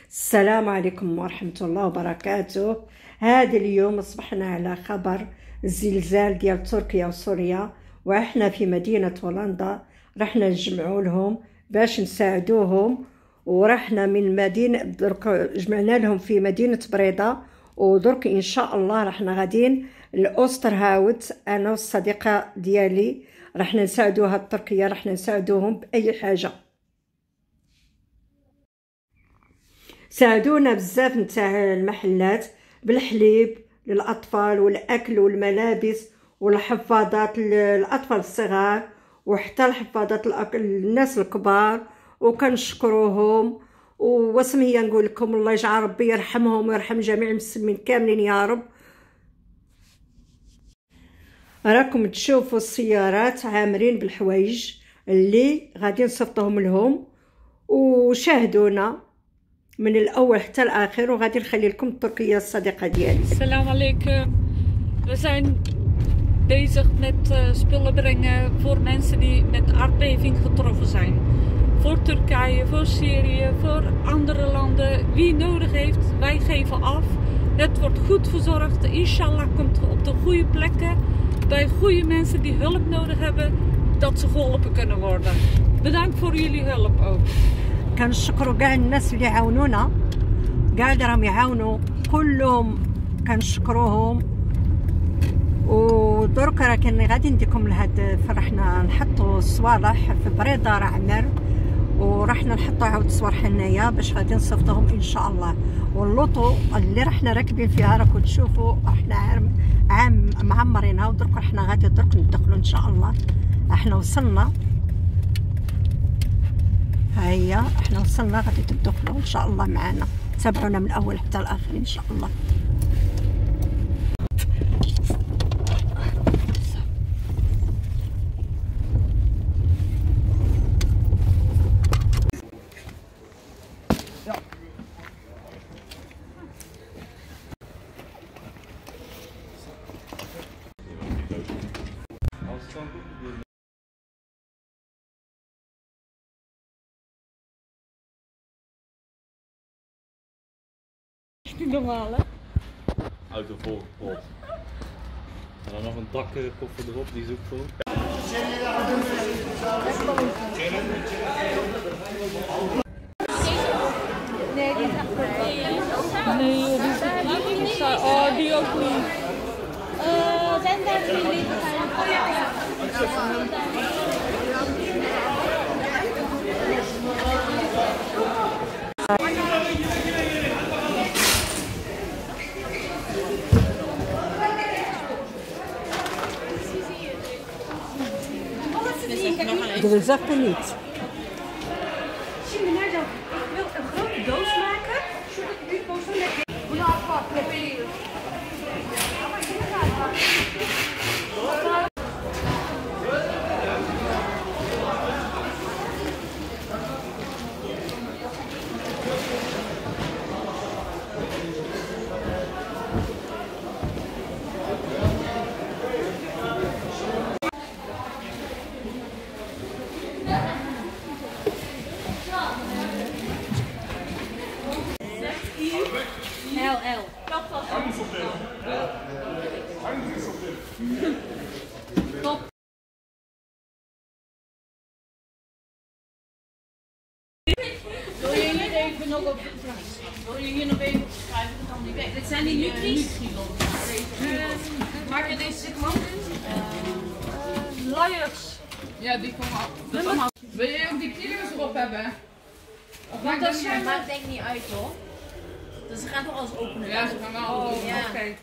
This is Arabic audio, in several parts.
السلام عليكم ورحمة الله وبركاته. هذا اليوم أصبحنا على خبر الزلزال ديال تركيا وسوريا، وإحنا في مدينة هولندا رحنا نجمعوا لهم باش نساعدوهم، ورحنا من مدينة درك جمعنا لهم في مدينة بريدة، ودرك إن شاء الله رحنا غاديين لأوسترهاوت أنا والصديقة ديالي رحنا نساعدوها تركيا، رحنا نساعدوهم بأي حاجة. ساعدونا بزاف نتاع المحلات بالحليب للاطفال والاكل والملابس والحفاضات للاطفال الصغار، وحتى الحفاضات الناس الكبار، وكنشكروهم. واسم هي نقول لكم الله يجعل ربي يرحمهم ويرحم جميع المسلمين كاملين يا رب. راكم تشوفوا السيارات عامرين بالحوايج اللي غادي نصيفطوهم لهم، وشاهدونا من الاول حتى الاخر، وغادي نخلي لكم تركيا الصديقه ديالي. Assalamu alaikum. We zijn bezig met spullen brengen voor mensen die met aardbeving getroffen zijn. Voor Turkije, voor Syrië, voor andere landen. Wie nodig heeft, wij geven af. Het wordt goed verzorgd. Inshallah komt het op de goede plekken. Bij goede mensen die hulp nodig hebben, dat ze geholpen kunnen worden. Bedankt voor jullie hulp ook. كنشكروا كاع الناس اللي عاونونا، كاع اللي راهم يعاونوا كلهم كنشكروهم. ودرك راه كان غادي نديكم لهاد فرحنا نحطوا الصوالح في بريده راه عمر، ورحنا نحطوا عاود الصوالح هنايا باش غادي نصيفطوهم ان شاء الله. واللوطو اللي رحنا راكبين فيها راكم تشوفوا رحنا عام معمرينها، ودرك رحنا غادي درك ندخلوا ان شاء الله. احنا وصلنا، هيا احنا وصلنا غادي تدخلوا ان شاء الله معنا. تابعونا من الاول حتى الاخر ان شاء الله. Die normale. Auto volgepot. En dan nog een dakkoffer erop, die is ook vol. Nee, die is echt nee, die is oh, die ook niet. Zijn daar jullie? Oh ja, ja. Dat zegt er niet. Zie meneer dan, ik wil een grote doos maken, zodat ik die post zo lekker. Hoe laat pak? LL. Top. Wil je hier even nog op schrijven? Dat kan niet weg. Dit zijn die Nutris. Maak je deze zit man in? Luiers. Ja, die komen af. Wil je ook die kilo's erop hebben? Of maakt dat Dat maakt denk ik niet uit hoor. Dus ze gaan toch alles openen? Ja, ze gaan wel alles openen. Ja. Oké.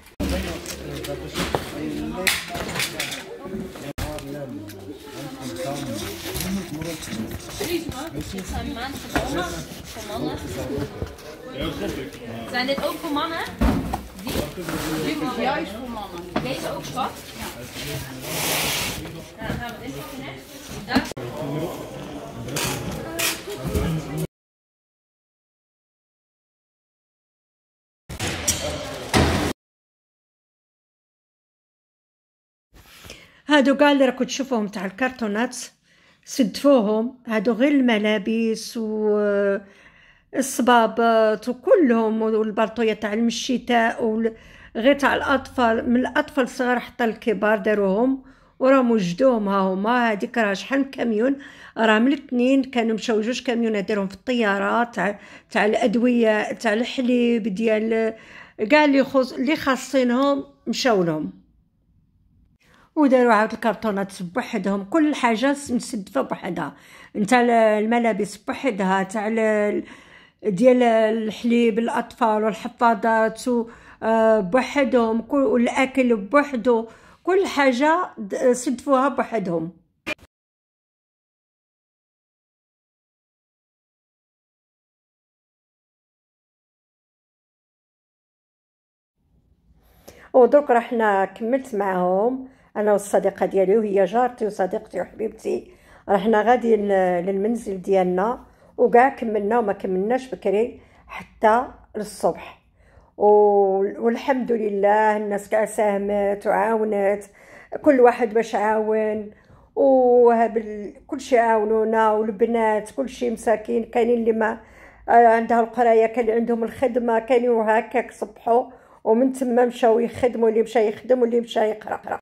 Dit zijn maanden voor mannen. Voor mannen. Zijn dit ook voor mannen? Dit is juist voor mannen. Deze ook schat? Ja. Dan gaan we dit pakken hè. هادو كاع اللي راكم تشوفوهم تاع الكرتونات سدفوهم، هادو غير الملابس الصبابط وكلهم، والبلطويه تاع الشتاء غير تاع الاطفال، من الاطفال الصغار حتى الكبار داروهم وراهم وجدوهم. ها هما هذيك راه شحال من كاميون، راه من الاثنين كانوا مشاو 2 كاميونات داروهم في الطياره تاع الادويه تاع الحليب ديال كاع اللي خاصينهم مشاو لهم، وداروا عاود الكرتونات بوحدهم، كل حاجه مستدفه بوحدها، نتاع الملابس بوحدها، تاع ديال الحليب الاطفال والحفاضات بوحدهم، والاكل بوحدو، كل حاجه صدفوها بوحدهم. ودرك رحنا كملت معهم انا والصديقه ديالي، وهي جارتي وصديقتي وحبيبتي، رحنا غادي للمنزل ديالنا، وكاع كملنا وما كملناش بكري حتى للصبح. والحمد لله الناس كاع ساهمت وعاونت، كل واحد باش عاون، كل شيء عاونونا، والبنات كل شيء مساكين، كاينين اللي ما عندها القرايه، كان اللي عندهم الخدمه، كانوا هكاك صبحوا ومن تما مشاو يخدموا، اللي مشى يخدم واللي مشى يقرا.